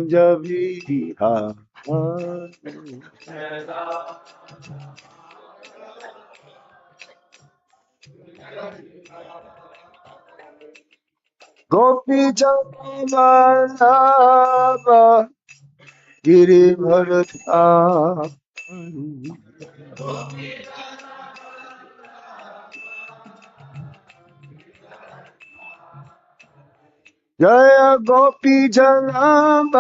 Kunja Vihara. Gopi Jamalaba Girivardhari. Jaya Gopi Jamalaba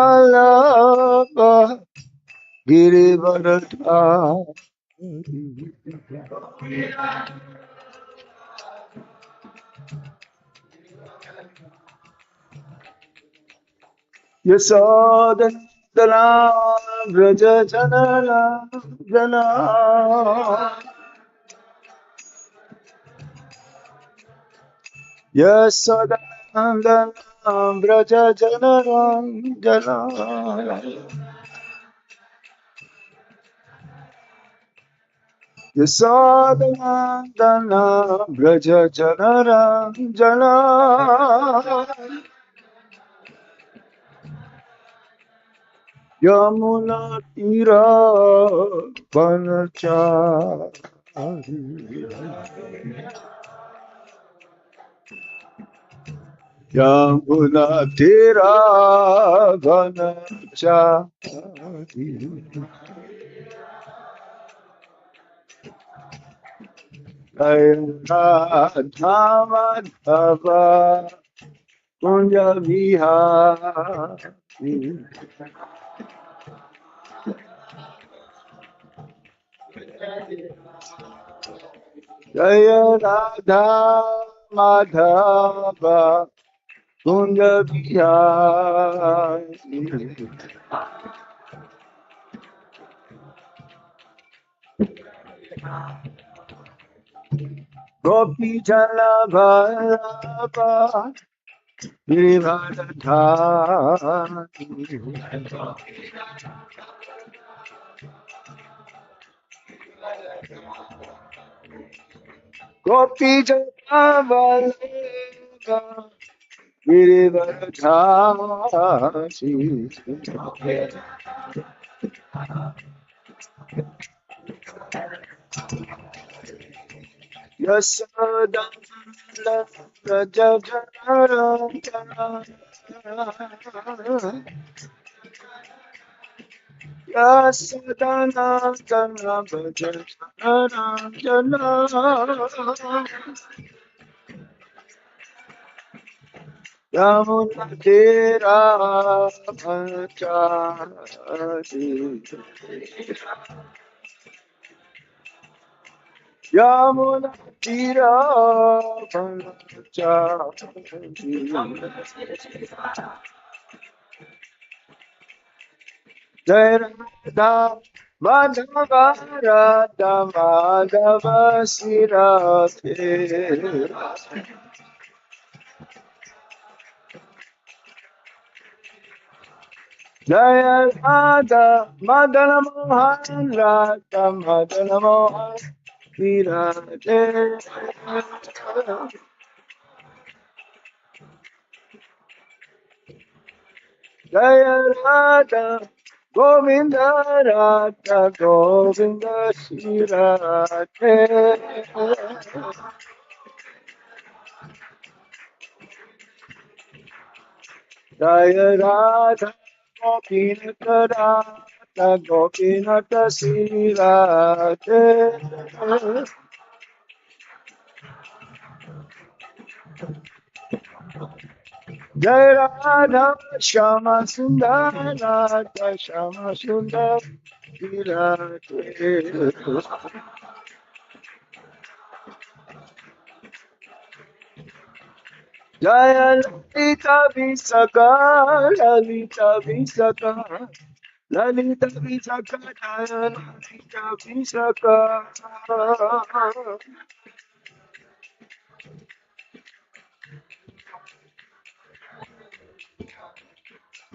Girivardhari. Yasodandana Vraja Janara Jana. Yasodandana Vraja Janara Jana. Yasodandana Vraja Janara Jana. Yamuna Tira Vanachari. Yamuna Tira Vanachari. Radha Madhava Kunja Vihari. Jaya Radha Madhava Kunja Vihari. Gopi Jala Bharava Girivardhari. Gopi Jala Bharava Girivardhari. Yasodandana Vraja Janara Jana. Yasodandana Vraja Janara Jana. Yamuna Tera Vanachari. Yamuna Tira Vanachari. Jai Radha Madhava Radha Madhava Sirate. Jai Radha Madana Mohan Radha Madana Mohan Sirate. Jai Radha Govinda Radha Govinda Sirate. Jaya Radha Gopinata Radha Gopinata Sirate. Jaya Radha Shama Sundar Radha Shama Sundar Sirate. Jaya Lalita Visakha Lalita Visakha Lalita Visakha Jaya Lalita Visakha.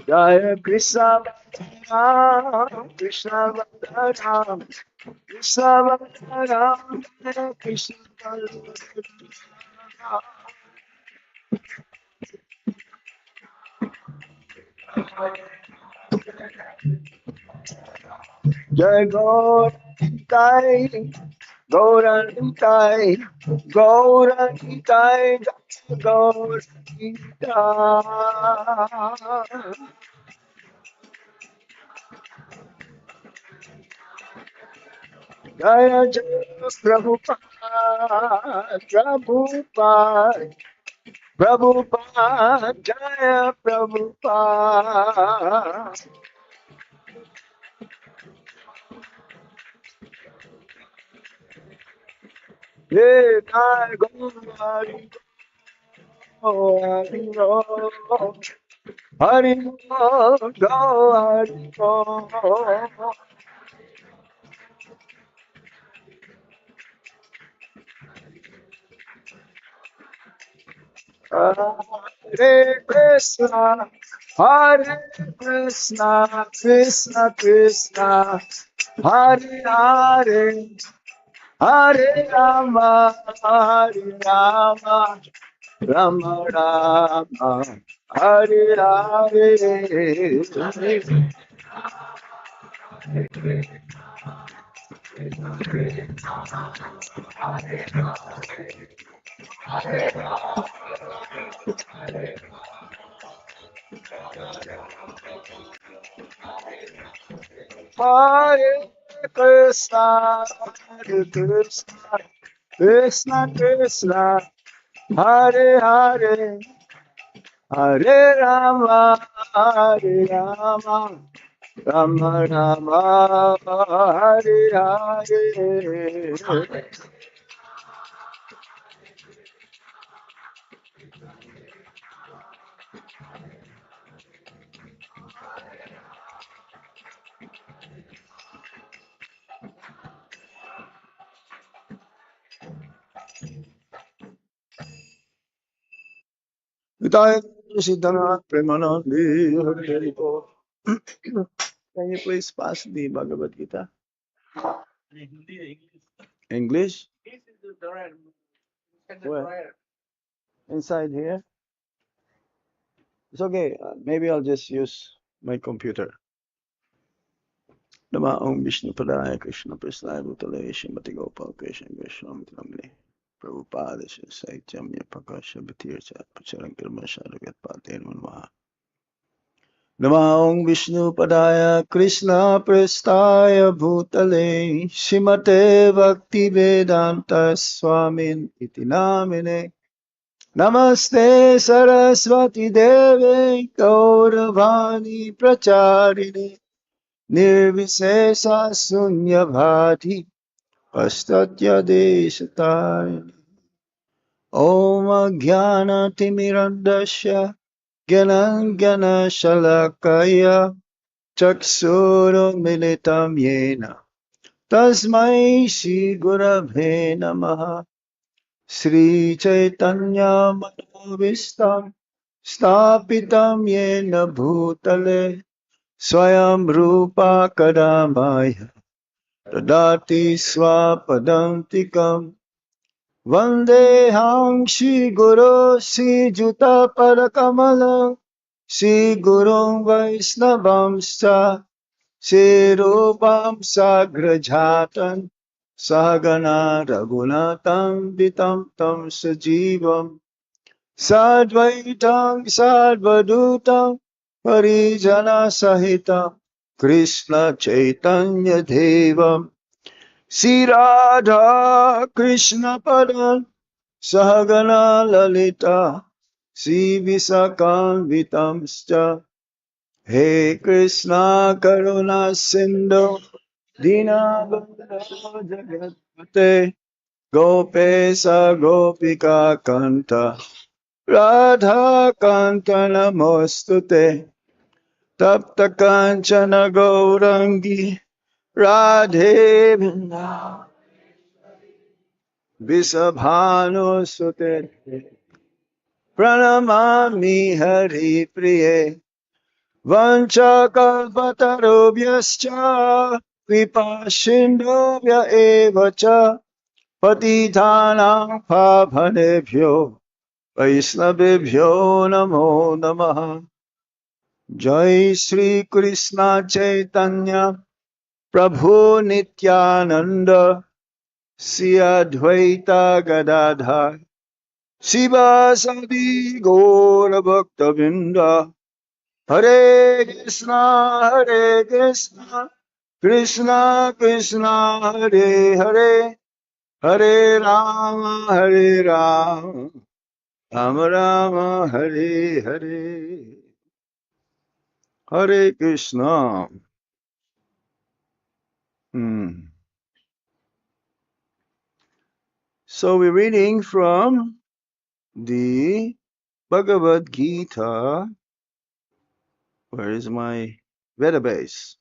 Jaya Krishna Ram Krishna Ram Krishna Ram Jaya Krishna Ram. Jai Gauranitai, Gauranitai, Gauranitai, Gauranitai. Jaya Jaya Prabhupada, Prabhupada, Prabhupada, Jaya Prabhupada. Hey, Jai Gauri, Gauri, Hari Gauri, Hare Krishna, Hare Krishna, Krishna Krishna, Hare Hare, Hare Rama, Hare Rama, Rama Rama, Hare Hare. Hare Krishna, Hare Krishna, Krishna Krishna, Hare Hare, Hare Rama, Hare Rama, Rama Rama, Hare Hare. Vidaya Siddhana Premanandi Hari Bol. Can you please pass the Bhagavad Gita? English? Where? Inside here? It's okay. Maybe I'll just use my computer. Nama Om Vishnu Padaya Krishna Prasnaya Bhutale Shrimati Gopal Krishna Krishna Mitramani Prabhupada Saityamya Prakasha Bhatircha Pacharankarma Sharagat Paten Manmaha Nama Om Vishnu Padaya Krishna Prasthaya Bhutale Shrimate Bhakti Vedanta Swamin Iti Namine Namaste Saraswati Deve Gauravani Pracharini Nirvisesa Sunyabhati Pastatya Deshataya Om Jnana Timirandasya Gyanangana Shalakaya Chakshuru Militam Yena Tasmai Shri Gurabhe Namaha Sri Chaitanya Manovistam Stapitam Yena Bhutale Swayam Rupa Kadamaya Tadati Swapadantikam Vandeham Shri Guru Sri Juta Parakamala Shri Guru Vaisnavamscha Shri Rupam Sagrajatan Sahagana Raghunatam Vitam Tam Sajivam Sadvaitam Sadvadutam Parijana Sahitam Krishna Chaitanya Devam Sri Radha Krishna Padan Sahagana Lalita Sri Visakamvitamscha He Krishna Karuna Sindhu Dinabandho Jagatpate Gopesa Gopika Kanta Radha Kanta Namostute Tapta Kanchana Gaurangi Radhe Vrinda Visabhanu Sute Pranamami Hari Priye Vancha Kalpatarubhyascha Kripa Sindhuvya Evacha Patitanam Pavanebhyo Vaisnavebhyo Namo Namaha Jai Shri Krishna Chaitanya Prabhu Nityananda Sri Advaita Gadadhar Shiva Sadi Gaura Bhakta Vrinda Hare Krishna Krishna Krishna Hare Hare Hare Rama Rama Rama Hare Hare Hare Krishna. So we're reading from the Bhagavad Gita. Where is my database?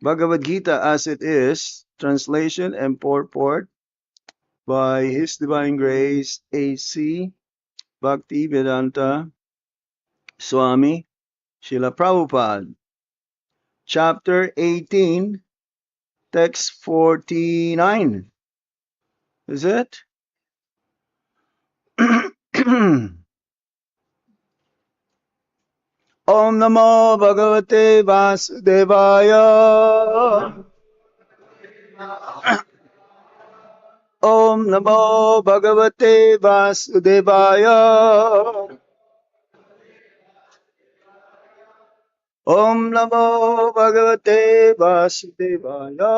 Bhagavad Gita as it is, translation and purport by His Divine Grace A.C. Bhaktivedanta Swami Srila Prabhupada. Chapter 18, text 49. Is it? Om Namo Bhagavate Vasudevaya. Om Namo Bhagavate Vasudevaya. Om Namo Bhagavate Vasudevaya.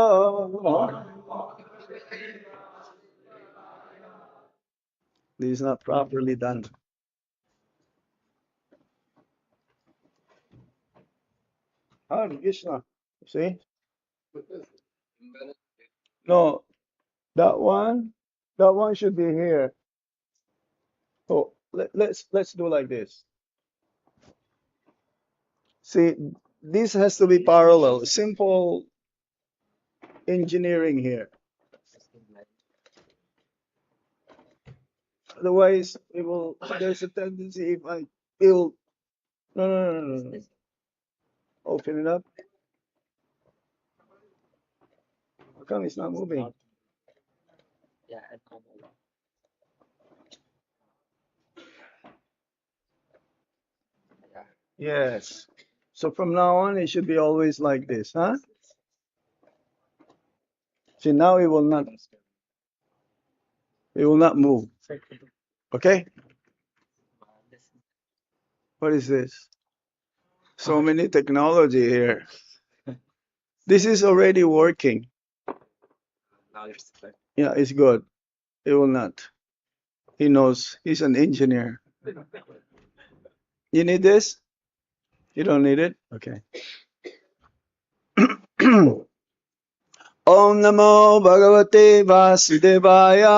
This is not properly done. Hare Krishna. See? No, that one should be here. Oh, let's do like this. See, this has to be parallel. Simple engineering here. Otherwise, there's a tendency if I feel, no. Open it up. How come it's not moving? Yes. So from now on, it should be always like this, huh? See, now it will not move. Okay? What is this? So many technology here. This is already working. Yeah, it's good. It will not. He knows. He's an engineer. You need this? You don't need it? Okay. Om Namo Bhagavate Vasudevaya.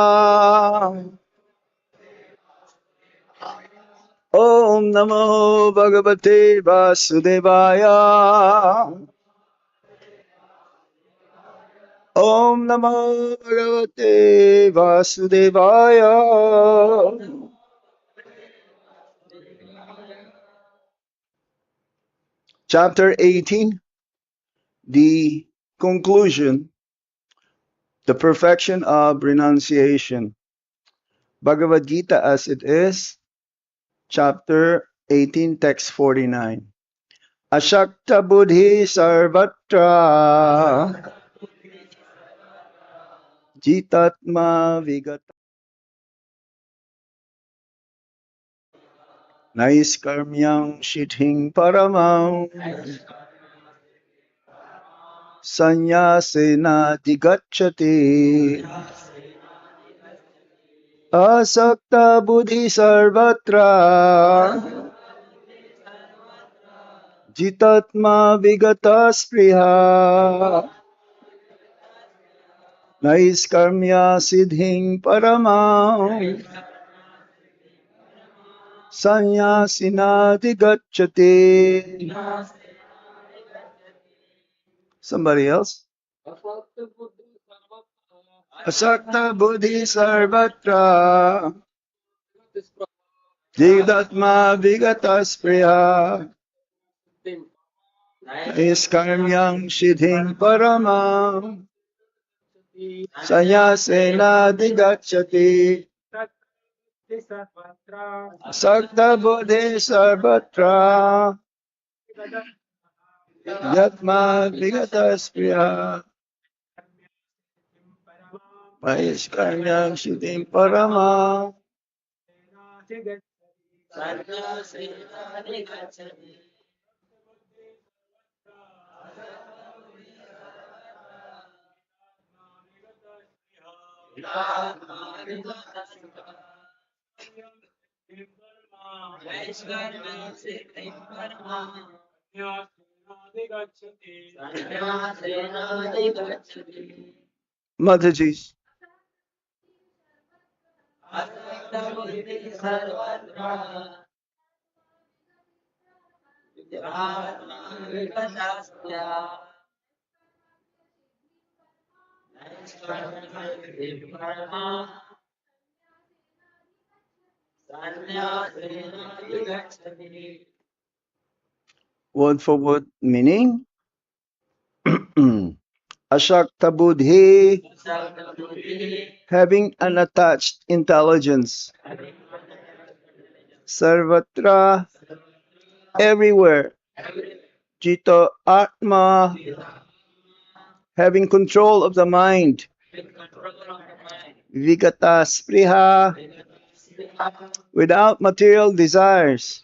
Om Namo Bhagavate Vasudevaya. Om Namo Bhagavate Vasudevaya. Chapter 18, the conclusion, the perfection of renunciation. Bhagavad Gita as it is, chapter 18, text 49. Ashakta buddhi sarvatra jitatma vigata naiskarmyam shithing paramam sanyasena digacchati asakta buddhi sarvatra jitatma vigata spriha naiskarmya siddhing paramam sannyasina digacchati. Somebody else? Asakta buddhi sarvatra jidatma vigata spriya iskarmyang siddhing paramam sannyasena digacchati. Asakta buddhi sarvatra Yatma Vigataspriya Vaishkanyam Siddhim Parama. Mataji. Word for word meaning. Ashakta buddhi, having unattached intelligence. Sarvatra, everywhere. Jito Atma, having control of the mind. Vigata Spriha, without material desires.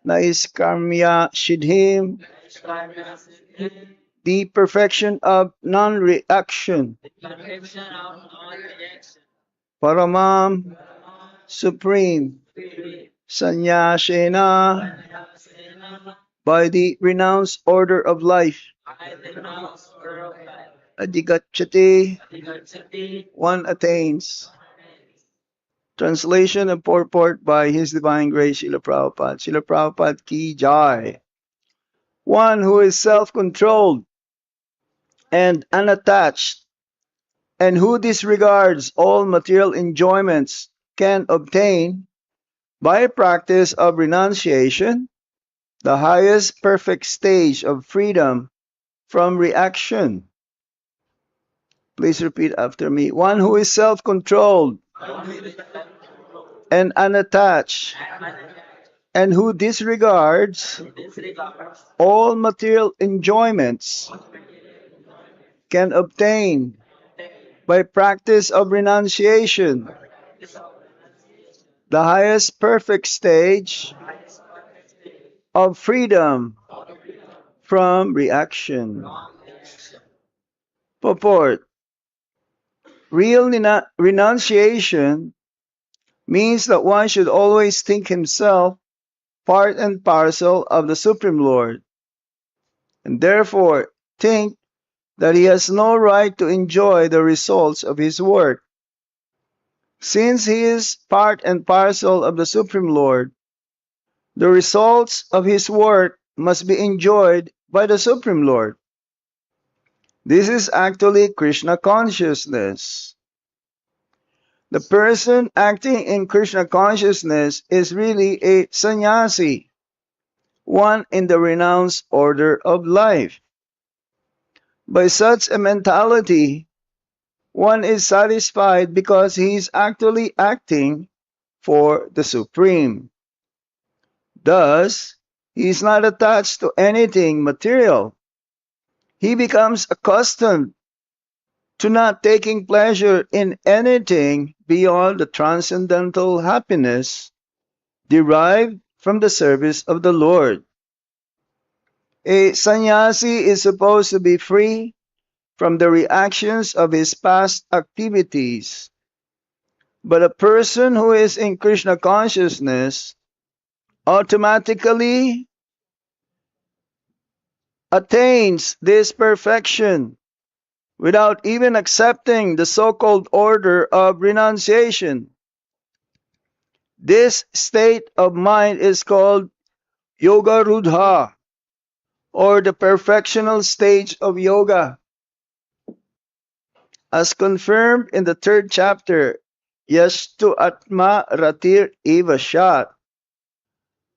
Naiskarmya Siddhim, the perfection of non-reaction. Paramam, supreme. Sannyasena, by the renounced order of life. Adhigacchati, one attains. Translation and purport by His Divine Grace Srila Prabhupada. Srila Prabhupada ki jai. One who is self-controlled and unattached, and who disregards all material enjoyments, can obtain, by a practice of renunciation, the highest perfect stage of freedom from reaction. Please repeat after me. One who is self-controlled and unattached, and who disregards all material enjoyments, can obtain, by practice of renunciation, the highest perfect stage of freedom from reaction. Purport. Real renunciation means that one should always think himself part and parcel of the Supreme Lord, and therefore think that he has no right to enjoy the results of his work. Since he is part and parcel of the Supreme Lord, the results of his work must be enjoyed by the Supreme Lord. This is actually Krishna consciousness. The person acting in Krishna consciousness is really a sannyasi, one in the renounced order of life. By such a mentality, one is satisfied because he is actually acting for the Supreme. Thus, he is not attached to anything material. He becomes accustomed to not taking pleasure in anything beyond the transcendental happiness derived from the service of the Lord. A sannyasi is supposed to be free from the reactions of his past activities. But a person who is in Krishna consciousness automatically attains this perfection without even accepting the so-called order of renunciation. This state of mind is called Yoga Rudha, or the perfectional stage of yoga. As confirmed in the third chapter, Yastu Atma Ratir Eva Shat,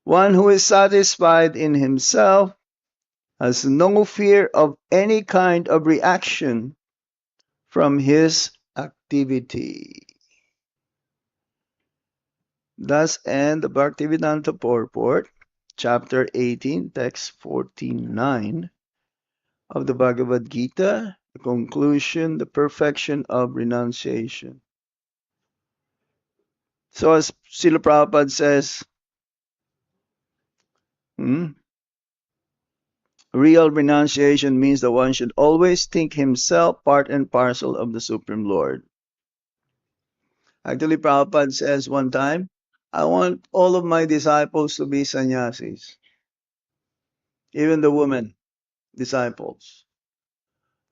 one who is satisfied in himself has no fear of any kind of reaction from his activity. Thus end the Bhaktivedanta purport. chapter 18, text 49 of the Bhagavad Gita, the conclusion, the perfection of renunciation. So as Srila Prabhupada says, real renunciation means that one should always think himself part and parcel of the Supreme Lord. Actually, Prabhupada says one time, I want all of my disciples to be sannyasis, even the women disciples.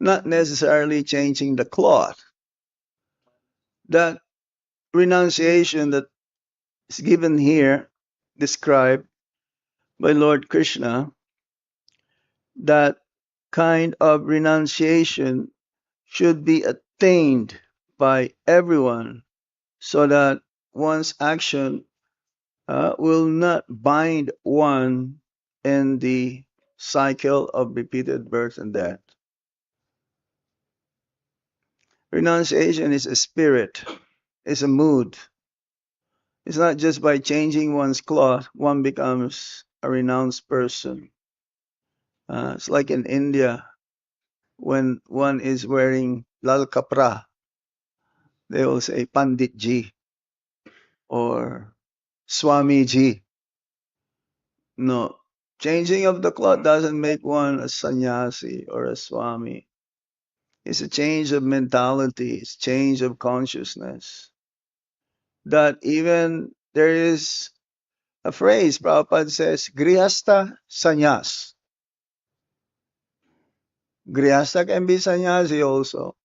Not necessarily changing the cloth. That renunciation that is given here, described by Lord Krishna, that kind of renunciation should be attained by everyone so that one's action will not bind one in the cycle of repeated birth and death. Renunciation is a spirit, it's a mood. It's not just by changing one's cloth, one becomes a renounced person. It's like in India, when one is wearing lal kapra, they will say Pandit Ji or Swami Ji. No, changing of the cloth doesn't make one a sannyasi or a Swami. It's a change of mentality, it's change of consciousness. That even there is a phrase, Prabhupada says, Grihasta Sannyas. Grihasta can be sannyasi also.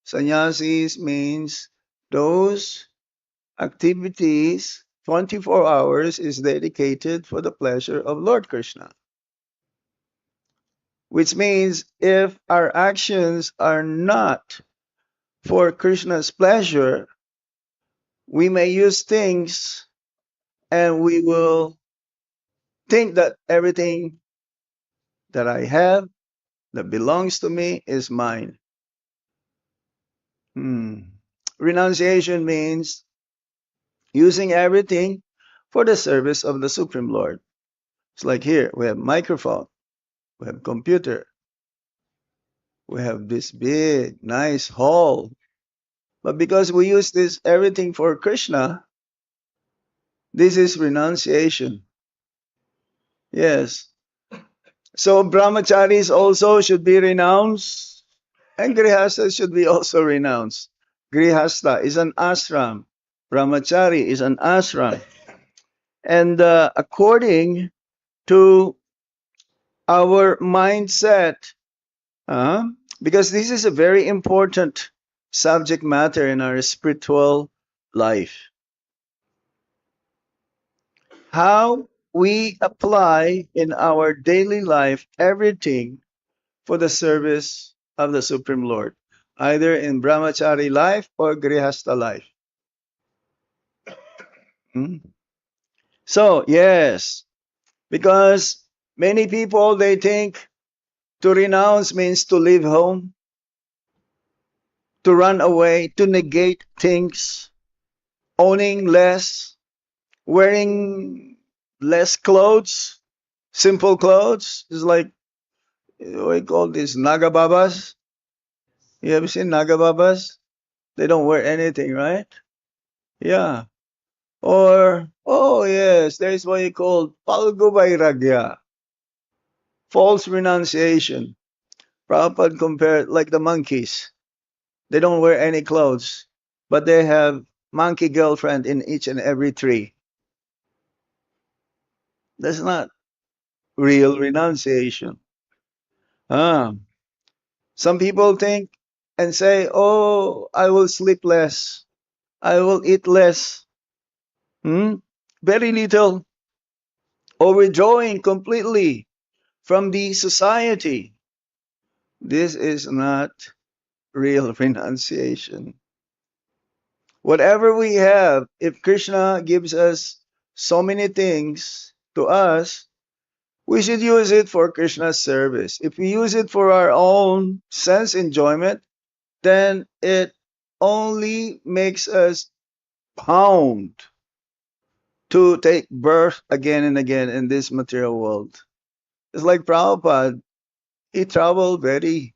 Sannyasis means those activities, 24 hours is dedicated for the pleasure of Lord Krishna. Which means if our actions are not for Krishna's pleasure, we may use things and we will think that everything that I have that belongs to me is mine. Renunciation means using everything for the service of the Supreme Lord. It's like here, we have microphone, we have computer, we have this big, nice hall. But because we use this everything for Krishna, this is renunciation. Yes. So brahmacharis also should be renounced, and grihastas should be also renounced. Grihasta is an ashram. Brahmachari is an ashram. And according to our mindset, because this is a very important subject matter in our spiritual life. How we apply in our daily life everything for the service of the Supreme Lord, either in Brahmachari life or Grihastha life. So, yes, because many people, they think to renounce means to leave home, to run away, to negate things, owning less, wearing less clothes, simple clothes. It's like, we call this Nagababas. You ever seen Nagababas? They don't wear anything, right? Yeah. Or, oh yes, there's what you call Palgubairagya, false renunciation. Prabhupada compared like the monkeys. They don't wear any clothes, but they have monkey girlfriend in each and every tree. That's not real renunciation. Some people think and say, oh, I will sleep less. I will eat less. Very little. Or withdrawing completely from the society. This is not real renunciation. Whatever we have, if Krishna gives us so many things to us, we should use it for Krishna's service. If we use it for our own sense enjoyment, then it only makes us bound to take birth again and again in this material world. It's like Prabhupada, he traveled very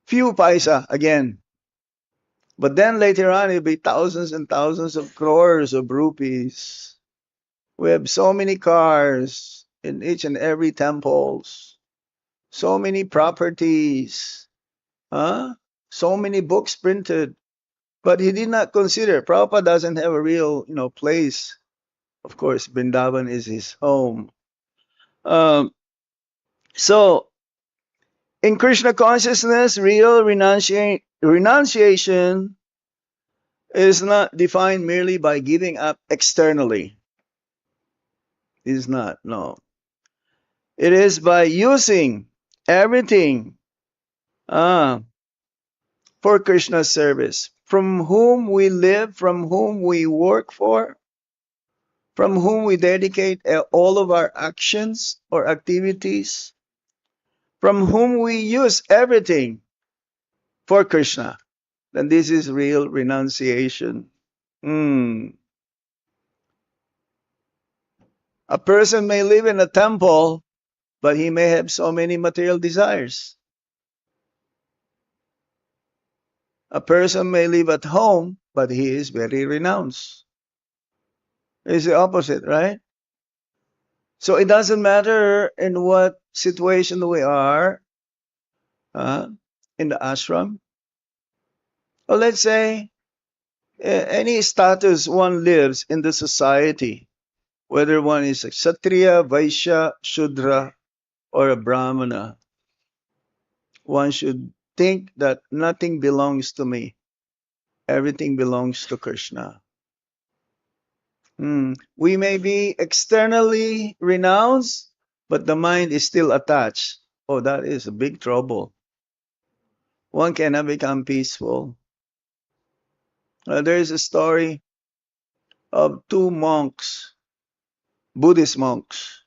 few paisa again. But then later on, it'll be thousands and thousands of crores of rupees. We have so many cars in each and every temples, so many properties, huh? So many books printed. But he did not consider. Prabhupada doesn't have a real, place. Of course, Vrindavan is his home. Um, so, in Krishna consciousness, real renunciation is not defined merely by giving up externally. It is not, no. It is by using everything uh, for Krishna's service. From whom we live, from whom we work for, from whom we dedicate all of our actions or activities, from whom we use everything for Krishna. Then this is real renunciation. Hmm. A person may live in a temple, but he may have so many material desires. A person may live at home, but he is very renounced. It's the opposite, right? So it doesn't matter in what situation we are uh, in the ashram. Or let's say any status one lives in the society, whether one is a Kshatriya, Vaishya, Shudra, or a Brahmana, one should think that nothing belongs to me. Everything belongs to Krishna. We may be externally renounced, but the mind is still attached. Oh, that is a big trouble. One cannot become peaceful. There is a story of two monks, Buddhist monks.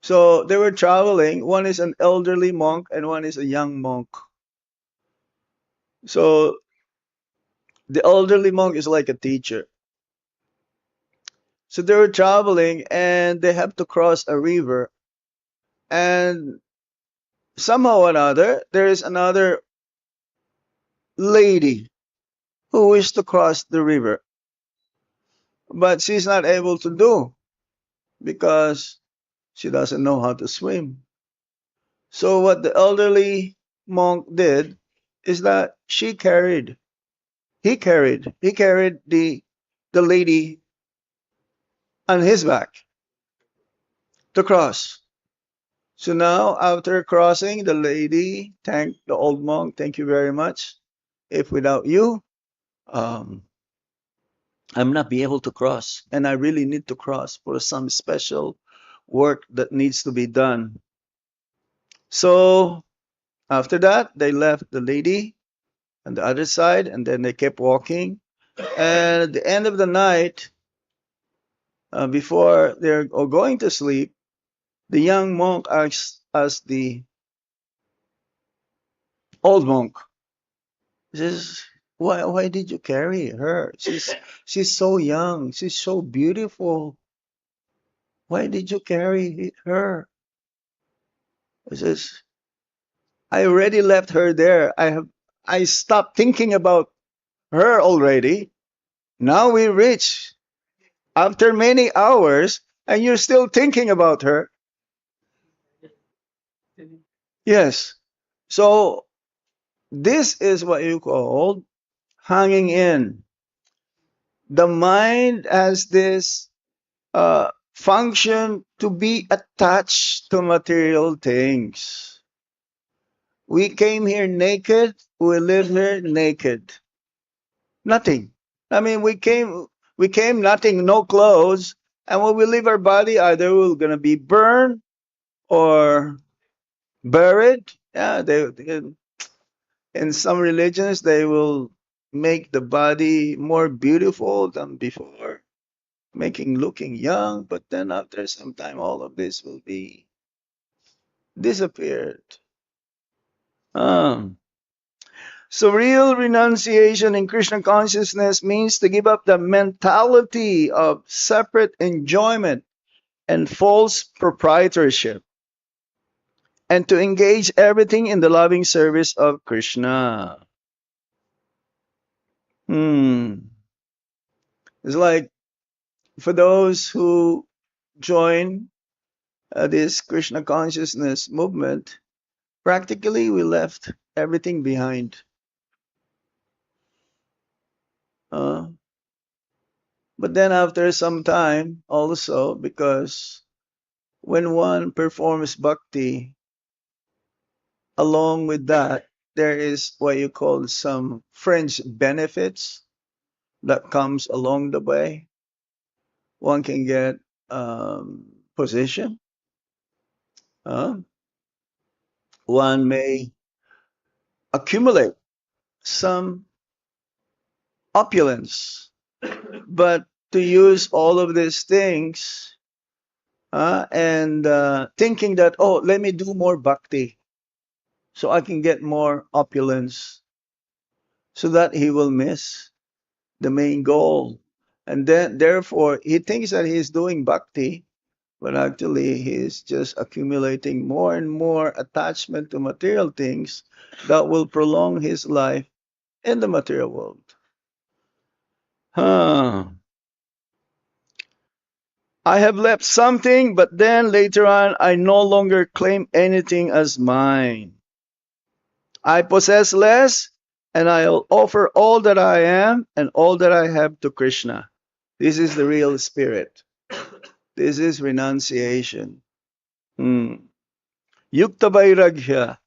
So they were traveling. One is an elderly monk and one is a young monk. So the elderly monk is like a teacher. So they were traveling and they have to cross a river. And somehow or another, there is another lady who wished to cross the river. But she's not able to do because she doesn't know how to swim. So what the elderly monk did is that he carried the lady on his back to cross. So now after crossing, the lady thanked the old monk, thank you very much. If without you, um, I'm not be able to cross, and I really need to cross for some special work that needs to be done. So after that, they left the lady on the other side, and then they kept walking. And at the end of the night, before they're going to sleep, the young monk asked the old monk, he says, why did you carry her? She's so young, she's so beautiful. Why did you carry her? He says, I already left her there. I stopped thinking about her already. Now we reach after many hours and you're still thinking about her. Yes. So this is what you call hanging in. The mind has this function to be attached to material things. We came here naked, we live here naked. Nothing. I mean, we came nothing, no clothes, and when we leave our body, either we're gonna be burned or buried. Yeah, in some religions they will make the body more beautiful than before, making looking young, but then after some time all of this will be disappeared. Um, So real renunciation in Krishna consciousness means to give up the mentality of separate enjoyment and false proprietorship, and to engage everything in the loving service of Krishna. It's like for those who join this Krishna consciousness movement, practically we left everything behind. But then after some time also, because when one performs bhakti, along with that, there is what you call some fringe benefits that comes along the way. One can get position. One may accumulate some opulence, but to use all of these things and thinking that, oh, let me do more bhakti so I can get more opulence, so that he will miss the main goal. And then, therefore, he thinks that he's doing bhakti, but actually he's just accumulating more and more attachment to material things that will prolong his life in the material world. I have left something, but then later on, I no longer claim anything as mine. I possess less, and I'll offer all that I am and all that I have to Krishna. This is the real spirit. This is renunciation. Yukta Vairagya.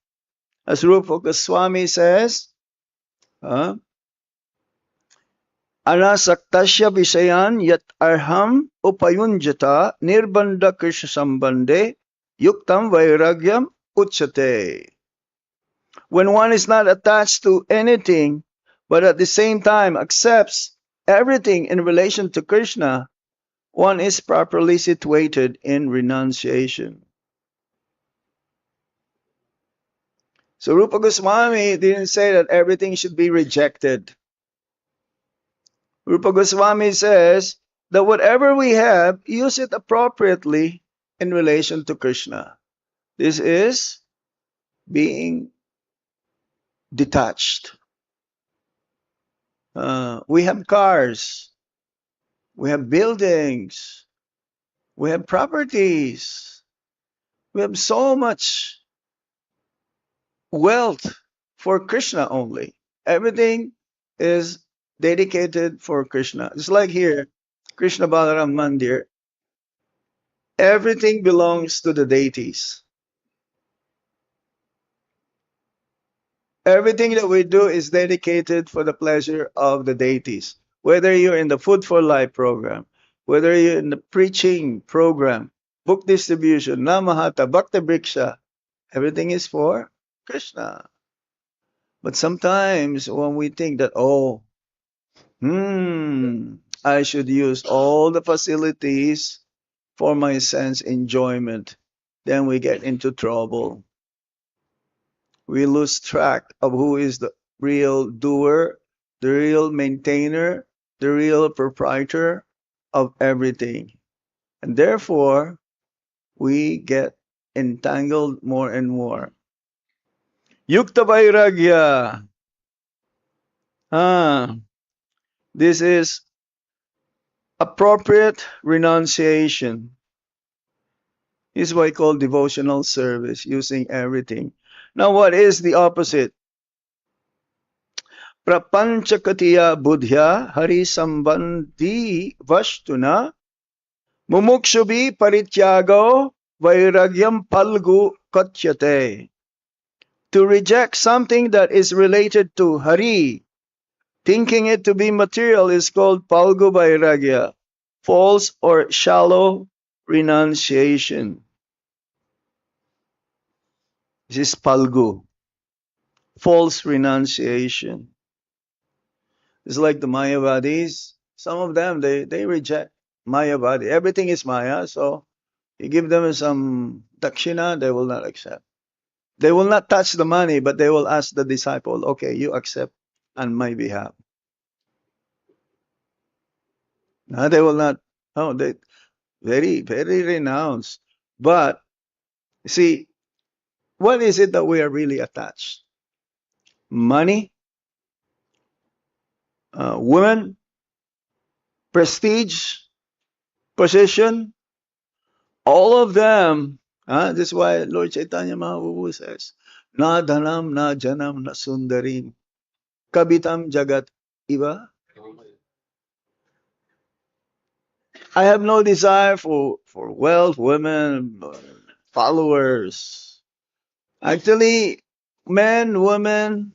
As Rupa Goswami says, Anasaktasya Visayan Yat Arham Upayunjata Nirbandha Krishna Sambande Yuktam Vairagyam Uchate. When one is not attached to anything, but at the same time accepts everything in relation to Krishna, one is properly situated in renunciation. So Rupa Goswami didn't say that everything should be rejected. Rupa Goswami says that whatever we have, use it appropriately in relation to Krishna. This is being detached. We have cars, we have buildings, we have properties, we have so much wealth for Krishna only. Everything is dedicated for Krishna. It's like here, Krishna Balaram Mandir, everything belongs to the deities. Everything that we do is dedicated for the pleasure of the deities. Whether you're in the Food for Life program, whether you're in the preaching program, book distribution, Namahata, Bhakti Briksha, everything is for Krishna. But sometimes when we think that, oh, I should use all the facilities for my sense enjoyment, then we get into trouble. We lose track of who is the real doer, the real maintainer, the real proprietor of everything. And therefore, we get entangled more and more. Yukta Vairagya. This is appropriate renunciation. This is what I call devotional service, using everything. Now, what is the opposite? Prapanchakatiya buddhya hari sambandhi vashtuna mumukshubi parityago vairagyam palgu katyate. To reject something that is related to Hari, thinking it to be material, is called palgu vairagya, false or shallow renunciation. This is palgu, false renunciation. It's like the Mayavadis. Some of them, they reject Mayavadi. Everything is Maya, so you give them some dakshina, they will not accept. They will not touch the money, but they will ask the disciple, okay, you accept on my behalf. No, they will not. Oh, they very, very renounced. But see, what is it that we are really attached? Money, women, prestige, position, all of them. That's why Lord Chaitanya Mahaprabhu says, na dhanam, na janam, na sundarim, kabitam jagat iva. I have no desire for wealth, women, followers. Actually, men, women,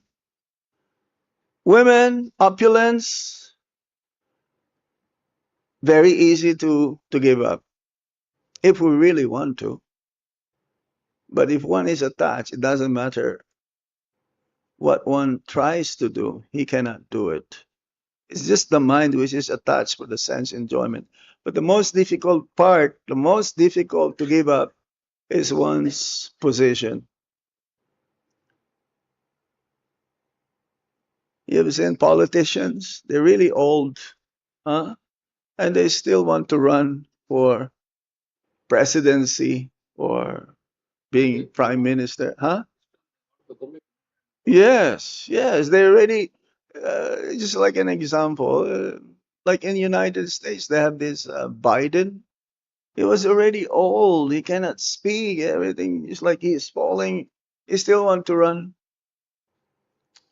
opulence, very easy to give up if we really want to. But if one is attached, it doesn't matter what one tries to do, he cannot do it. It's just the mind which is attached for the sense enjoyment. But the most difficult part, the most difficult to give up is one's position. You've seen politicians, they're really old, huh? And they still want to run for presidency or being prime minister, huh? Yes, they already, just like an example, like in United States, they have this Biden. He was already old. He cannot speak. Everything is like he's falling. He still want to run.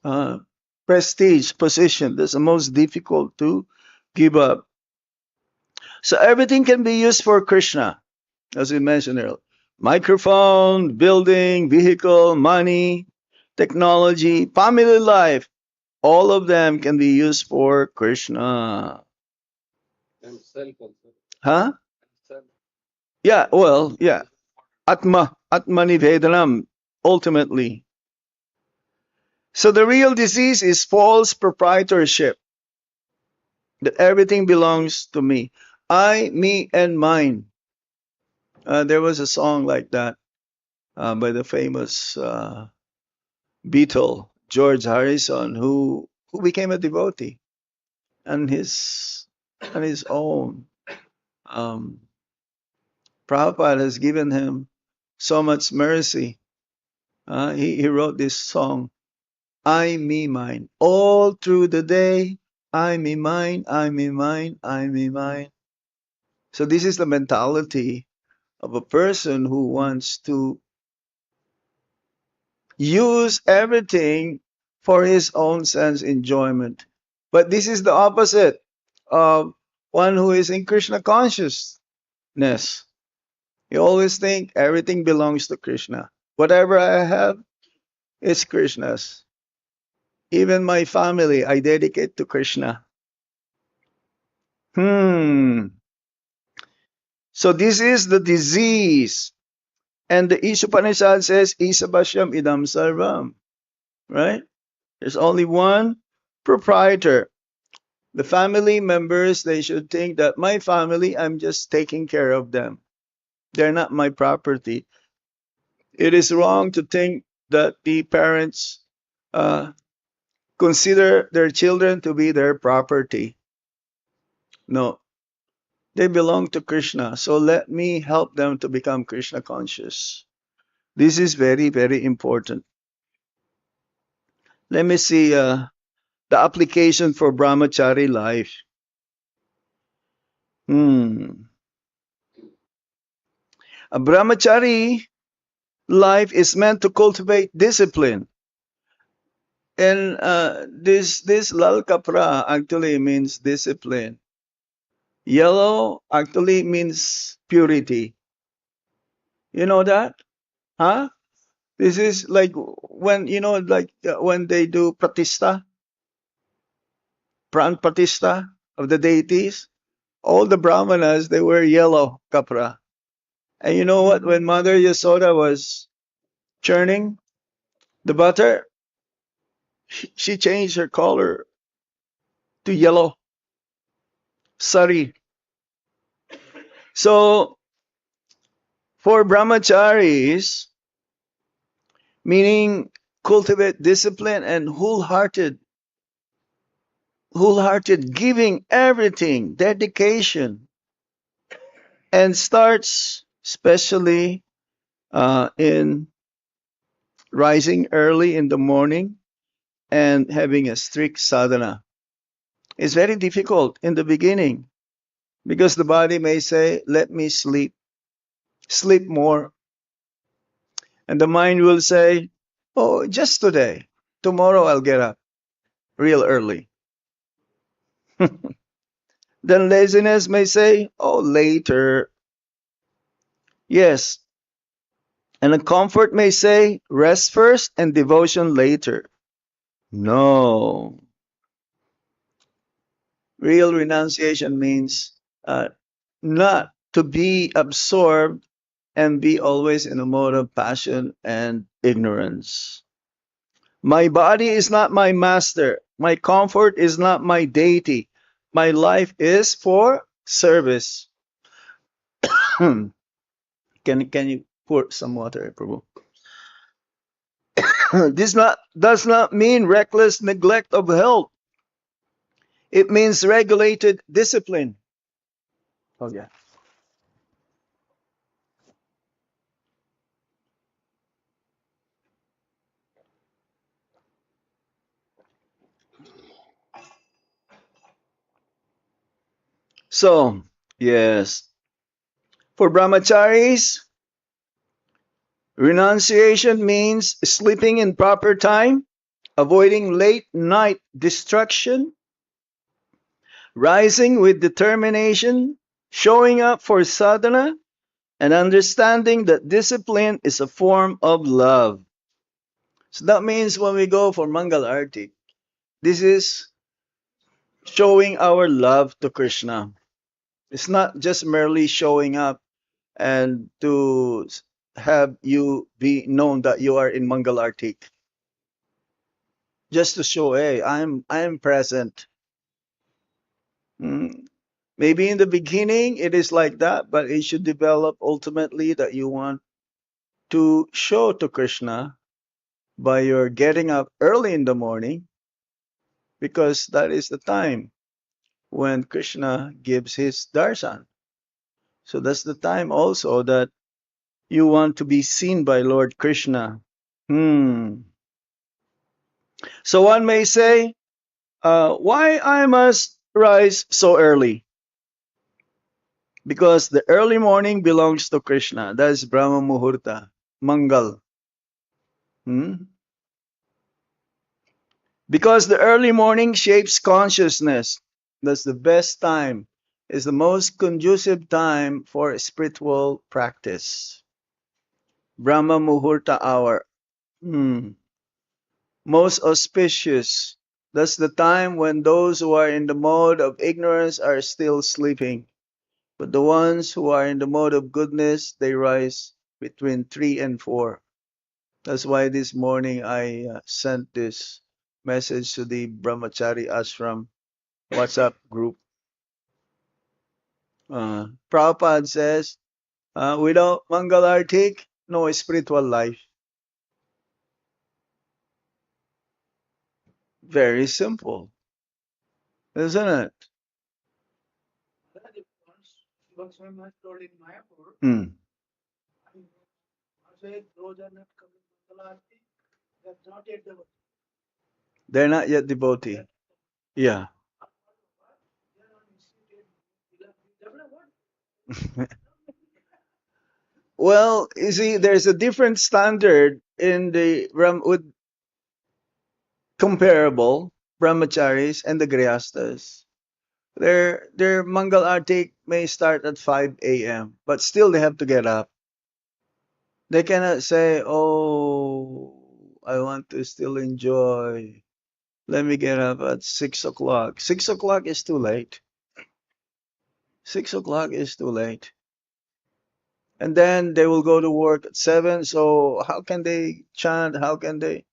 Uh, Prestige, position. That's the most difficult to give up. So everything can be used for Krishna, as we mentioned earlier. Microphone, building, vehicle, money, technology, family life. All of them can be used for Krishna. Huh? Yeah, well, yeah. Atmani Vedanam, ultimately. So the real disease is false proprietorship, that everything belongs to me. I, me, and mine. There was a song like that by the famous Beatle, George Harrison, who became a devotee on his own. Um, Prabhupada has given him so much mercy. He wrote this song, I, me, mine. All through the day, I, me, mine, I, me, mine, I, me, mine. So this is the mentality of a person who wants to use everything for his own sense enjoyment. But this is the opposite of one who is in Krishna consciousness. You always think everything belongs to Krishna. Whatever I have is Krishna's. Even my family, I dedicate to Krishna. So this is the disease. And the Ishopanishad says, Isabashyam idam sarvam. Right? There's only one proprietor. The family members, they should think that my family, I'm just taking care of them. They're not my property. It is wrong to think that the parents consider their children to be their property. No, they belong to Krishna. So let me help them to become Krishna conscious. This is very, very important. Let me see the application for Brahmachari life. A Brahmachari life is meant to cultivate discipline. And this lal kapra actually means discipline. Yellow actually means purity. You know that? Huh? This is like when, like when they do pratista, pran pratista of the deities, all the brahmanas, they wear yellow kapra. And you know what? When Mother Yasoda was churning the butter, she changed her color to yellow, sari. So for brahmacharis, meaning cultivate discipline and wholehearted giving, everything, dedication, and starts especially in rising early in the morning and having a strict sadhana. It's very difficult in the beginning because the body may say, let me sleep more. And the mind will say, oh, just today. Tomorrow I'll get up real early. Then laziness may say, oh, later. Yes. And the comfort may say, rest first and devotion later. No. Real renunciation means not to be absorbed and be always in a mode of passion and ignorance. My body is not my master. My comfort is not my deity. My life is for service. can you pour some water, Prabhu? Does not mean reckless neglect of health. It means regulated discipline. Oh yeah. So yes, for brahmacharis, renunciation means sleeping in proper time, avoiding late night distraction, rising with determination, showing up for sadhana, and understanding that discipline is a form of love. So that means when we go for Mangal Arti, this is showing our love to Krishna. It's not just merely showing up and to have you be known that you are in Mangal Arti. Just to show, hey, I'm present. Mm. Maybe in the beginning it is like that, but it should develop ultimately that you want to show to Krishna by your getting up early in the morning, because that is the time when Krishna gives his darshan. So that's the time also that you want to be seen by Lord Krishna. Hmm. So one may say, why I must rise so early? Because the early morning belongs to Krishna. That is Brahma Muhurta, Mangal. Hmm? Because the early morning shapes consciousness. That's the best time. It's the most conducive time for spiritual practice. Brahma Muhurta hour. Hmm. Most auspicious. That's the time when those who are in the mode of ignorance are still sleeping. But the ones who are in the mode of goodness, they rise between 3 and 4. That's why this morning I sent this message to the Brahmachari Ashram WhatsApp group. Prabhupada says, without Mangalartik, no spiritual life. Very simple, isn't it? Hmm. They're not yet devotee. Yeah. Well, you see, there's a different standard in the with comparable brahmacharis and the grihastas. Their Mangal Artik may start at 5 a.m., but still they have to get up. They cannot say, oh, I want to still enjoy. Let me get up at 6 o'clock. 6 o'clock is too late. 6 o'clock is too late. And then they will go to work at 7. So how can they chant? How can they?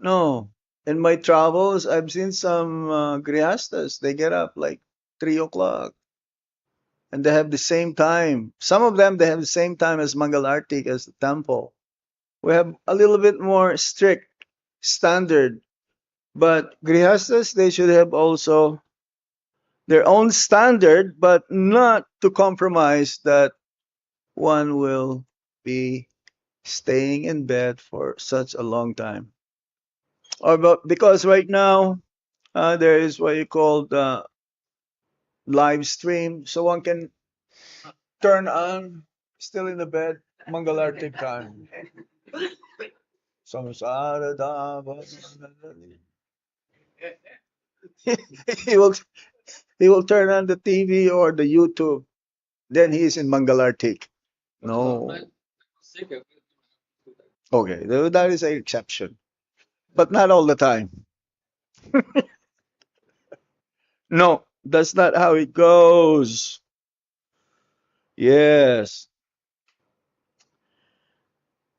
No. In my travels, I've seen some grihastas. They get up like 3 o'clock and they have the same time. Some of them, they have the same time as Mangal Artik as the temple. We have a little bit more strict standard, but grihastas, they should have also their own standard, but not to compromise that one will be staying in bed for such a long time. Or but because right now there is what you call the live stream, so one can turn on still in the bed Mangalartik time. Samsara Dava. he will he will turn on the TV or the YouTube. Then he is in Mangalartik. No. Okay, that is an exception, but not all the time. No, that's not how it goes. Yes.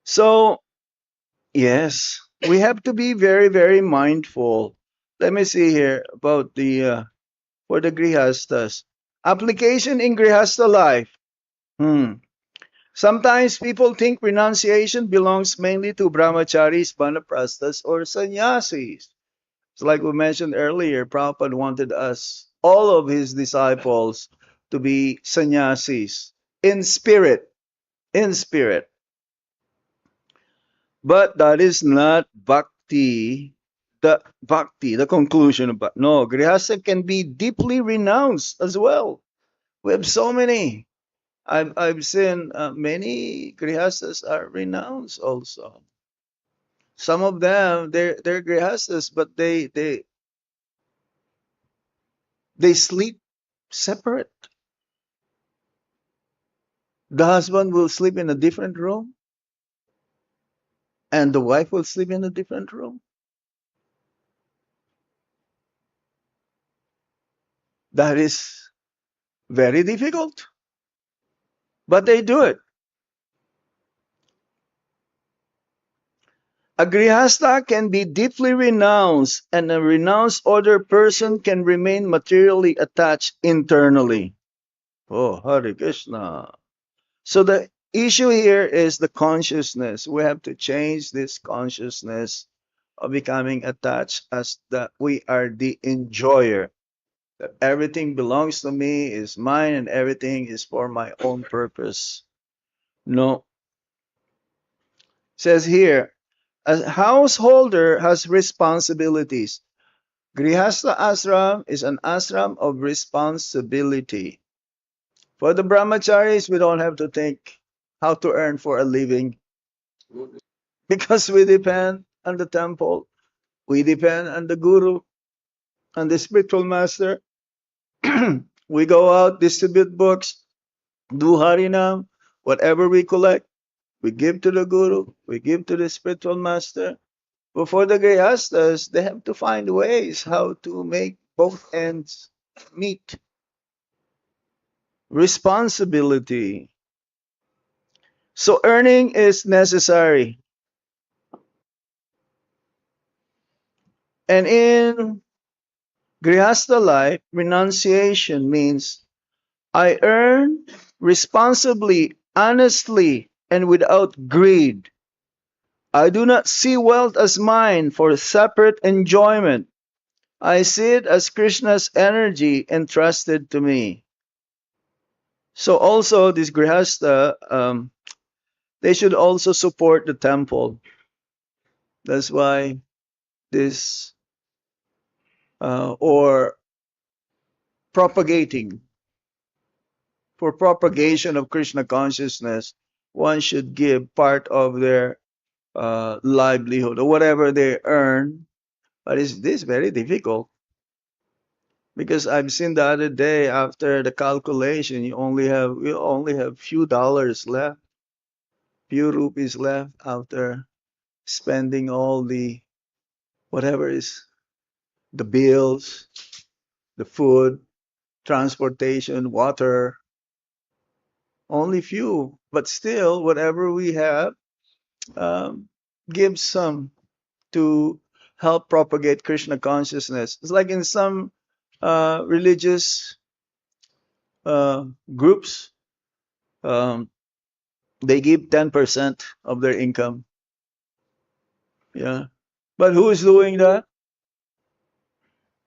So, yes, we have to be very, very mindful. Let me see here about the for the grihastas. Application in grihasta life. Hmm. Sometimes people think renunciation belongs mainly to brahmacharis, vanaprasthas, or sannyasis. It's like we mentioned earlier, Prabhupada wanted us, all of his disciples, to be sannyasis in spirit, in spirit. But that is not bhakti, the conclusion of bhakti. No, grihastha can be deeply renounced as well. We have so many. I've seen many grihasthas are renounced also. Some of them they're grihasthas, but they sleep separate. The husband will sleep in a different room, and the wife will sleep in a different room. That is very difficult, but they do it. A grihastha can be deeply renounced, and a renounced other person can remain materially attached internally. Oh, Hare Krishna. So the issue here is the consciousness. We have to change this consciousness of becoming attached as that we are the enjoyer. That everything belongs to me, is mine, and everything is for my own purpose. No. It says here, a householder has responsibilities. Grihastha ashram is an ashram of responsibility. For the brahmacharis, we don't have to think how to earn for a living because we depend on the temple, we depend on the guru, on the spiritual master. We go out, distribute books, do harinam, whatever we collect, we give to the guru, we give to the spiritual master. But for the grihasthas, they have to find ways how to make both ends meet. Responsibility. So earning is necessary. And in grihastha life, renunciation means I earn responsibly, honestly, and without greed. I do not see wealth as mine for separate enjoyment. I see it as Krishna's energy entrusted to me. So also this grihastha, they should also support the temple. That's why this or propagating for propagation of Krishna consciousness, one should give part of their livelihood or whatever they earn. But this very difficult because I've seen the other day after the calculation, you only have few dollars left, few rupees left after spending all the whatever is the bills, the food, transportation, water, only few. But still, whatever we have, um, give some to help propagate Krishna consciousness. It's like in some religious groups, um, they give 10% of their income. Yeah. But who is doing that?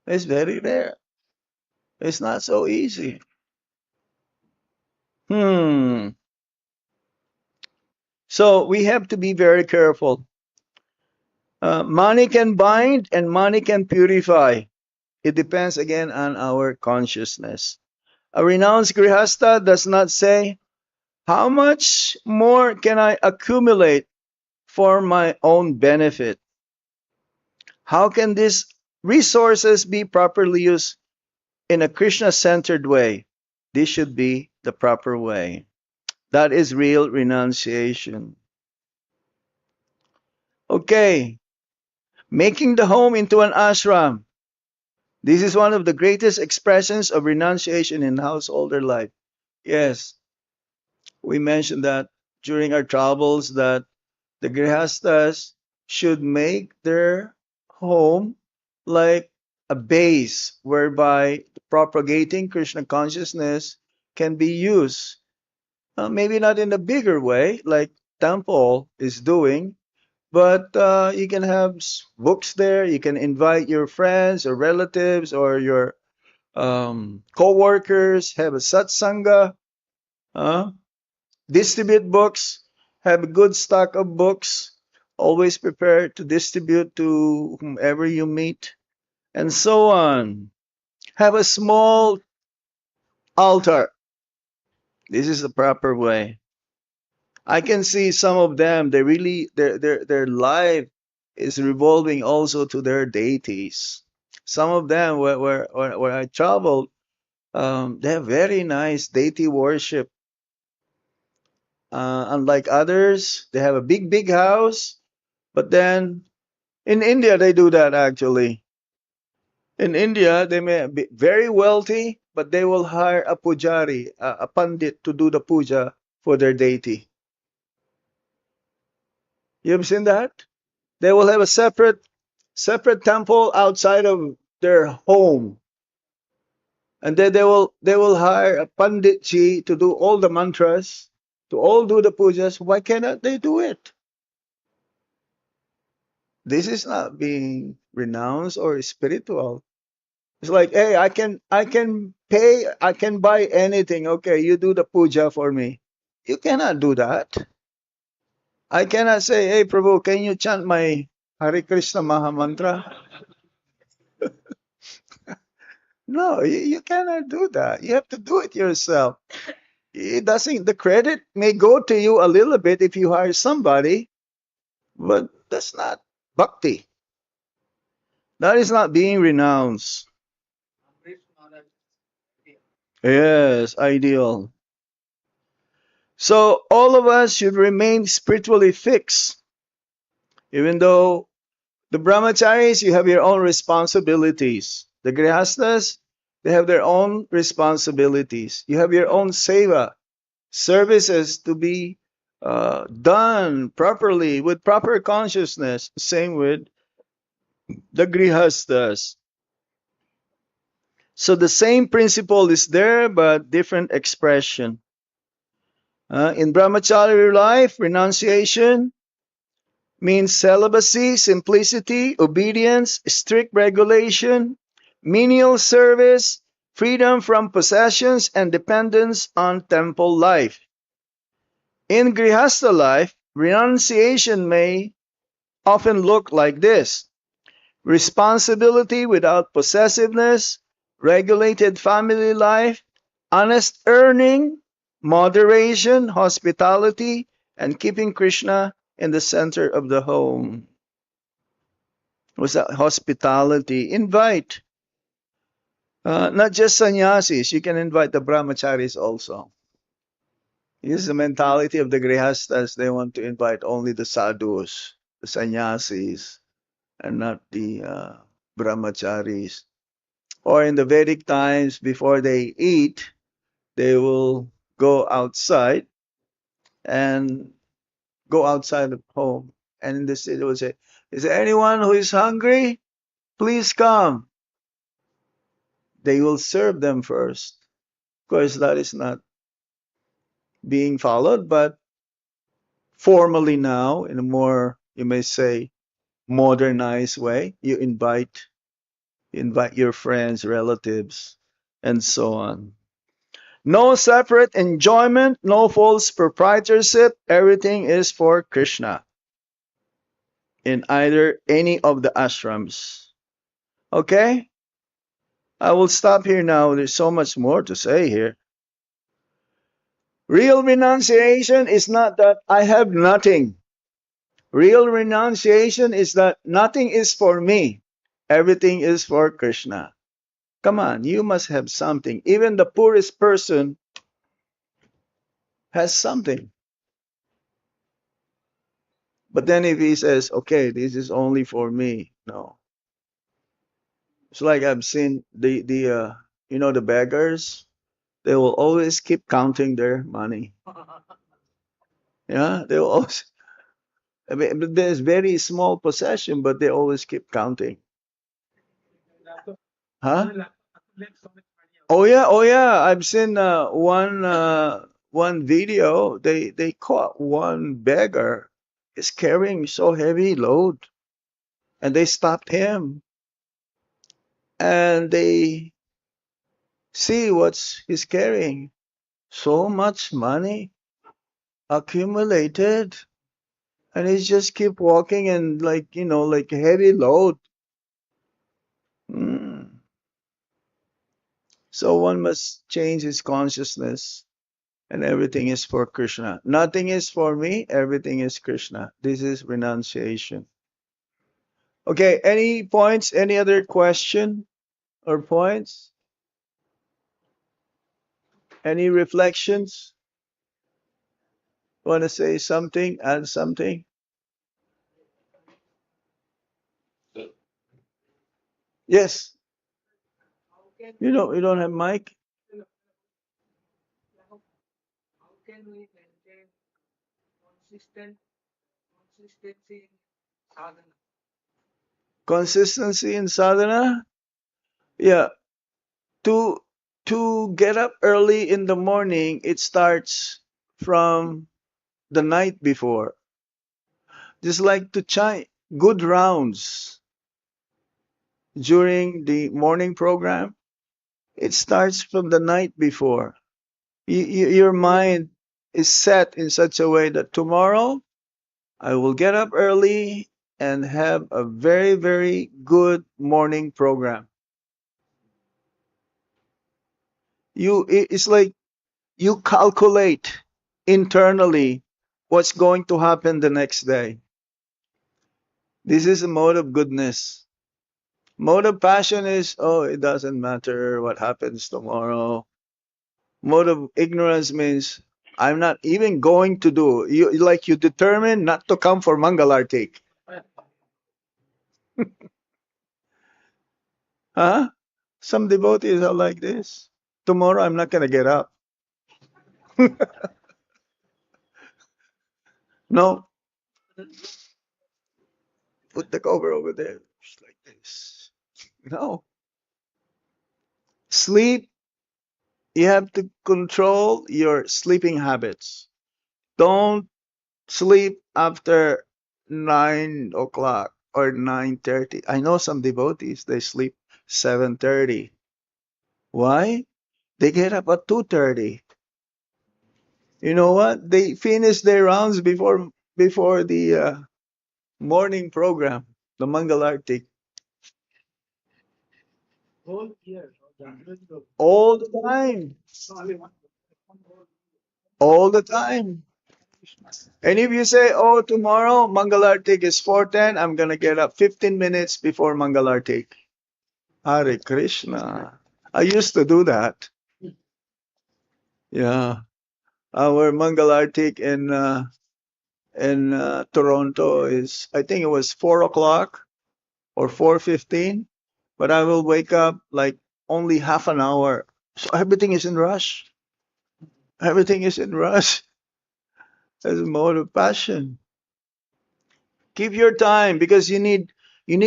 It's very rare. It's not so easy. Hmm. So we have to be very careful. Money can bind and money can purify. It depends again on our consciousness. A renounced grihasta does not say, how much more can I accumulate for my own benefit? How can these resources be properly used in a Krishna centered way? This should be the proper way. That is real renunciation. Okay, making the home into an ashram. This is one of the greatest expressions of renunciation in householder life. Yes, we mentioned that during our travels that the grihastas should make their home like a base whereby propagating Krishna consciousness can be used. Maybe not in a bigger way like temple is doing, but you can have books there. You can invite your friends or relatives or your co-workers, have a satsanga, uh, distribute books, have a good stock of books, always prepare to distribute to whomever you meet, and so on. Have a small altar. This is the proper way. I can see some of them, they really their life is revolving also to their deities. Some of them where I traveled, they have very nice deity worship. Unlike others, they have a big house, but then in India they do that actually. In India, they may be very wealthy, but they will hire a pujari, a pandit to do the puja for their deity. You've seen that? They will have a separate temple outside of their home, and then they will hire a panditji to do all the mantras, to all do the pujas. Why cannot they do it? This is not being renounced or spiritual. It's like, hey, I can pay, I can buy anything. Okay, you do the puja for me. You cannot do that. I cannot say, hey, Prabhu, can you chant my Hare Krishna Maha Mantra? No, you cannot do that. You have to do it yourself. It doesn't. The credit may go to you a little bit if you hire somebody, but that's not bhakti. That is not being renounced. Yes, ideal. So all of us should remain spiritually fixed, even though the brahmacharis, you have your own responsibilities. The grihastas, they have their own responsibilities. You have your own seva, services to be done properly with proper consciousness. Same with the grihastas. So the same principle is there, but different expression. In brahmachari life, renunciation means celibacy, simplicity, obedience, strict regulation, menial service, freedom from possessions, and dependence on temple life. In Grihastha life, renunciation may often look like this: responsibility without possessiveness, regulated family life, honest earning, moderation, hospitality, and keeping Krishna in the center of the home. Was that hospitality? Invite. Not just sannyasis, you can invite the brahmacharis also. This is the mentality of the grihastas. They want to invite only the sadhus, the sannyasis, and not the brahmacharis. Or in the Vedic times, before they eat, they will go outside and go outside of home. And in the city, they will say, is there anyone who is hungry? Please come. They will serve them first. Of course, that is not being followed, but formally now, in a more, you may say, modernized way. You invite your friends, relatives, and so on. No separate enjoyment, no false proprietorship. Everything is for Krishna in either any of the ashrams. Okay? I will stop here now. There's so much more to say here. Real renunciation is not that I have nothing. Real renunciation is that nothing is for me. Everything is for Krishna. Come on, you must have something. Even the poorest person has something. But then if he says, okay, this is only for me, no. It's like I've seen the beggars. They will always keep counting their money. Yeah, they will always. I mean, but there's very small possession, but they always keep counting. Huh? Oh yeah. I've seen one video. They caught one beggar is carrying so heavy load, and they stopped him, and they see what's he's carrying. So much money accumulated, and he just keep walking and like a heavy load. Mm. So one must change his consciousness, and everything is for Krishna. Nothing is for me, everything is Krishna. This is renunciation. Okay, any points? Any other question or points? Any reflections? Want to say something? Add something? Yes. You don't have mic? Consistency in sadhana? Yeah. To to get up early in the morning, it starts from the night before. Just like to chant good rounds during the morning program, it starts from the night before. Your mind is set in such a way that tomorrow I will get up early and have a very, very good morning program. It's like you calculate internally what's going to happen the next day. This is a mode of goodness. Mode of passion is, oh, it doesn't matter what happens tomorrow. Mode of ignorance means I'm not even going to do. You determine not to come for Mangalartik. Huh? Some devotees are like this. Tomorrow I'm not gonna get up. No, put the cover over there. Just like this. No. Sleep, you have to control your sleeping habits. Don't sleep after 9 o'clock or 9:30. I know some devotees, they sleep 7:30. Why? They get up at 2:30. You know what? They finish their rounds before the morning program, the Mangalartik. All the time. All the time. And if you say, oh, tomorrow Mangalartik is 4:10, I'm going to get up 15 minutes before Mangalartik. Hare Krishna. I used to do that. Yeah. Our Mangalartik in Toronto is, I think it was 4 o'clock or 4:15, but I will wake up like only half an hour. So everything is in rush. Everything is in rush. As a mode of passion. Keep your time because you need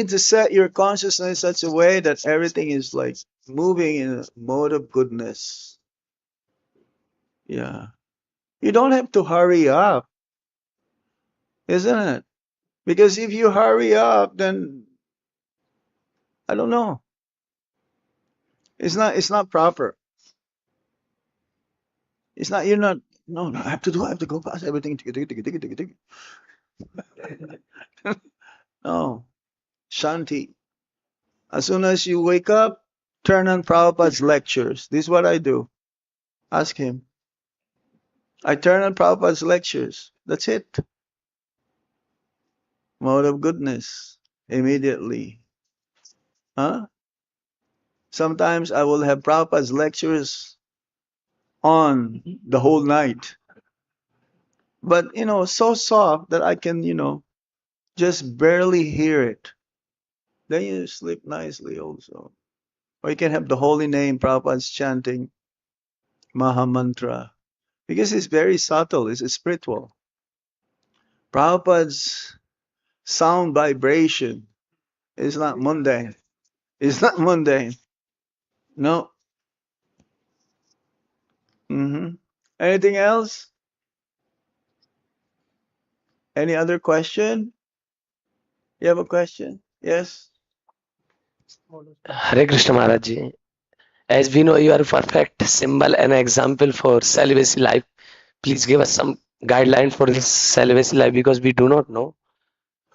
to set your consciousness in such a way that everything is like moving in a mode of goodness. Yeah. You don't have to hurry up, isn't it? Because if you hurry up, then I don't know. It's not proper. It's not, you're not, no, no, I have to go past everything. No. Shanti. As soon as you wake up, turn on Prabhupada's lectures. This is what I do. Ask him. I turn on Prabhupada's lectures. That's it. Mode of goodness. Immediately. Huh? Sometimes I will have Prabhupada's lectures on the whole night. But, so soft that I can, just barely hear it. Then you sleep nicely also. Or you can have the holy name, Prabhupada's chanting Maha Mantra. Because it's very subtle, it's spiritual. Prabhupada's sound vibration is not mundane. It's not mundane. No. Anything else? Any other question? You have a question? Yes? Hare Krishna Maharaj ji. As we know, you are a perfect symbol and example for celibacy life. Please give us some guideline for this celibacy life because we do not know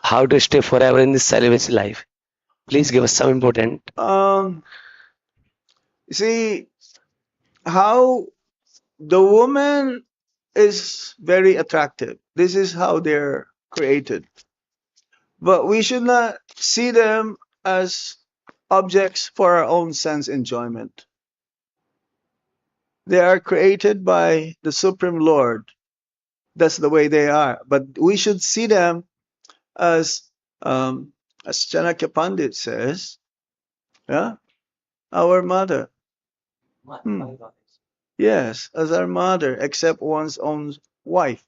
how to stay forever in this celibacy life. Please give us some important. See, how the woman is very attractive. This is how they're created. But we should not see them as objects for our own sense enjoyment. They are created by the Supreme Lord. That's the way they are. But we should see them as, as Chanakya Pandit says, yeah, our mother. Yes, as our mother, except one's own wife.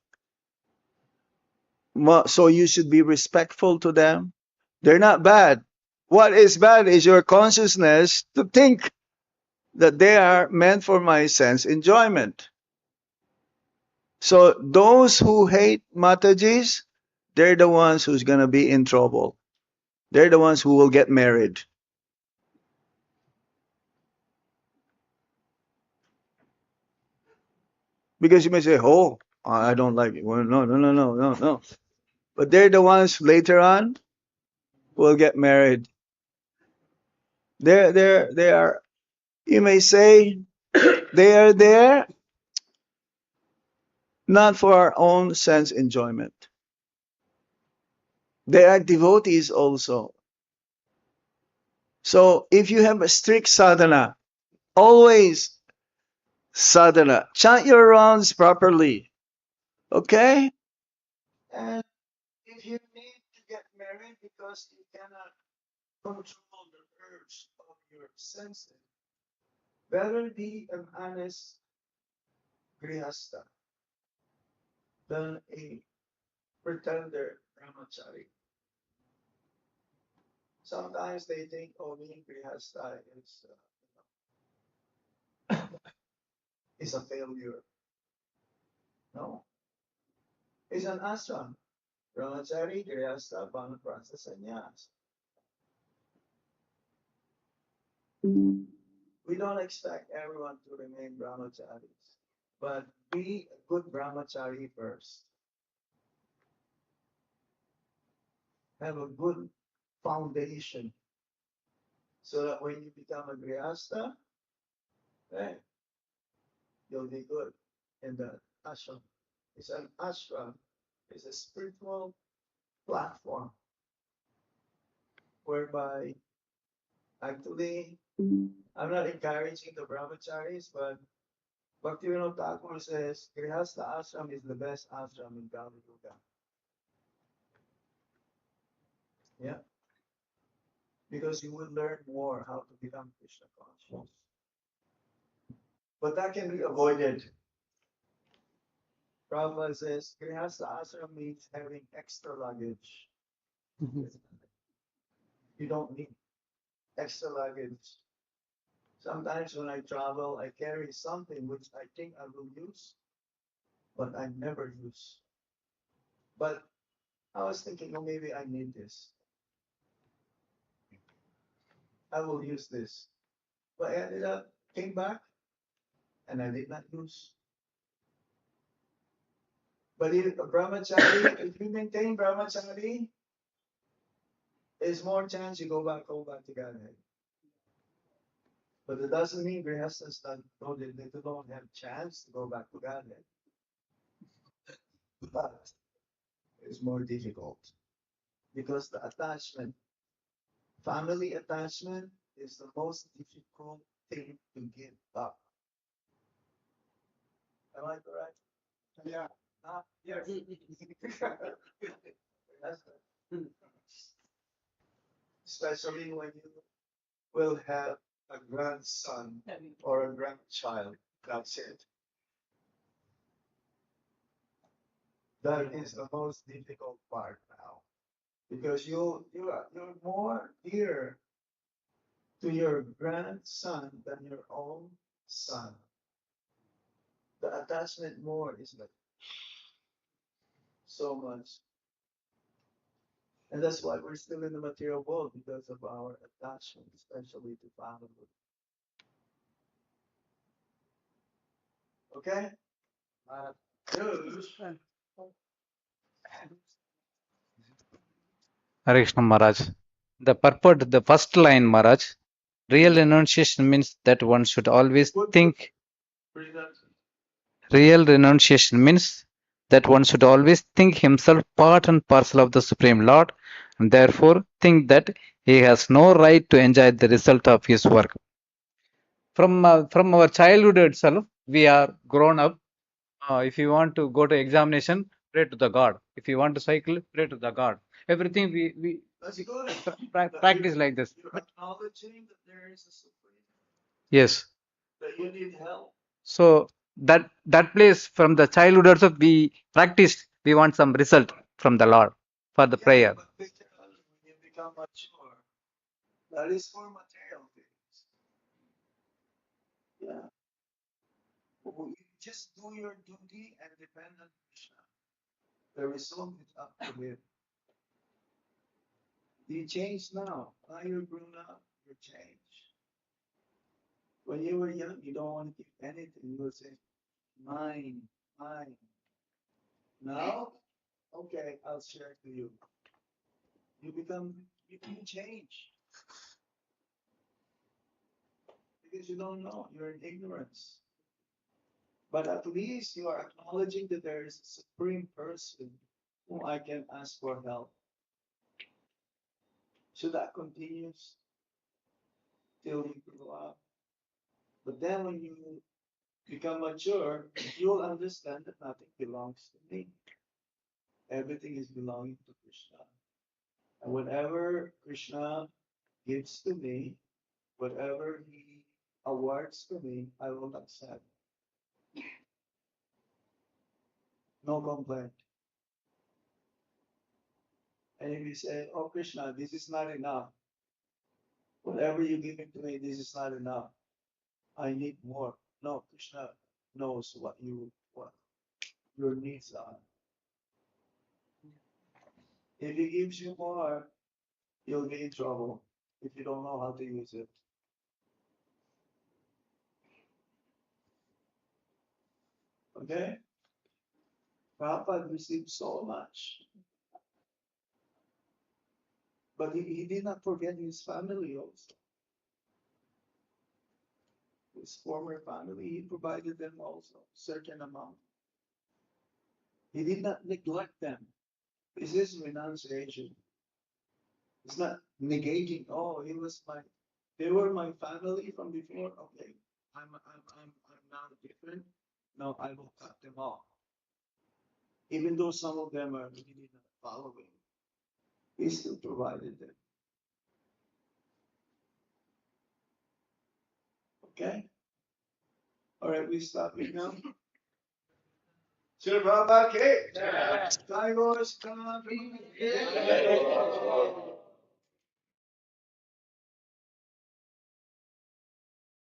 So you should be respectful to them. They're not bad. What is bad is your consciousness to think that they are meant for my sense enjoyment. So those who hate Matajis, they're the ones who's going to be in trouble. They're the ones who will get married. Because you may say, oh, I don't like it. Well, no, no, no, no, no, no. But they're the ones later on who will get married. They are, you may say, they are there not for our own sense enjoyment. They are devotees also. So if you have a strict sadhana, always sadhana, chant your rounds properly. Okay? And if you need to get married because you cannot control the urge of your senses, better be an honest grihasta than a pretender brahmachari. Sometimes they think, oh, being grihasta is a failure. No, it's an ashram. Brahmachari, grihasta, vanaprastha, sannyas. We don't expect everyone to remain brahmacharis, but be a good brahmachari first. Have a good foundation so that when you become a grihasta, hey, you'll be good in the ashram. It's an ashram. It's a spiritual platform whereby actually I'm not encouraging the brahmacharis, but Bhaktivinoda Thakur says grihasta ashram is the best ashram in Kali Yuga. Yeah, because you will learn more how to become Krishna conscious. But that can be avoided. Prabhupada says grihasta ashram means having extra luggage. You don't need extra luggage. Sometimes when I travel, I carry something which I think I will use, but I never use. But I was thinking, oh, maybe I need this. I will use this. But I ended up, came back, and I did not use. But if Brahmachari, if you maintain Brahmachari, there's more chance you go back to Godhead. But it doesn't mean Grihasthas they don't have chance to go back to Godhead. But it's more difficult because the attachment, family attachment, is the most difficult thing to give up. Am I correct? Yeah. Yes. Yes. Especially when you will have a grandson or a grandchild. That's it. That is the most difficult part now. Because you're more dear to your grandson than your own son. The attachment more is like so much. And that's why we're still in the material world because of our attachment, especially to family. Okay? Good. Hare Krishna Maharaj. The purport, the first line, Maharaj, real renunciation means that one should always think. Real renunciation means that one should always think himself part and parcel of the Supreme Lord, and therefore think that he has no right to enjoy the result of his work. From our childhood itself, we are grown up. If you want to go to examination, pray to the God. If you want to cycle, pray to the God. Everything we That's good. practice like this. You're acknowledging that there is a supreme, Yes. that you need help. So that place from the childhood also we practiced. We want some result from the Lord for the Yeah, prayer. but when you become mature, that is for material things. Yeah. You just do your duty and depend on Krishna. The result is up to him. You change now. Now you're grown up, you change. When you were young, you don't want to keep anything. You would say, mine, mine. Now, okay, I'll share it to you. You change because you don't know. You're in ignorance. But at least you are acknowledging that there is a supreme person whom I can ask for help. So that continues till you grow up. But then when you become mature, you'll understand that nothing belongs to me. Everything is belonging to Krishna. And whatever Krishna gives to me, whatever he awards to me, I will accept. No complaint. And if you say, oh Krishna, this is not enough. Whatever you give it to me, this is not enough. I need more. No, Krishna knows what your needs are. If he gives you more, you'll be in trouble if you don't know how to use it. Okay? Prabhupada received so much. But he did not forget his family also. His former family, he provided them also a certain amount. He did not neglect them. This is renunciation. It's not negating, oh, they were my family from before. Okay, I'm now different. No, I will cut them off. Even though some of them are really not following, he still provided them. Okay? All right, we stop it now. Sir Prabhupada, okay? Time was coming.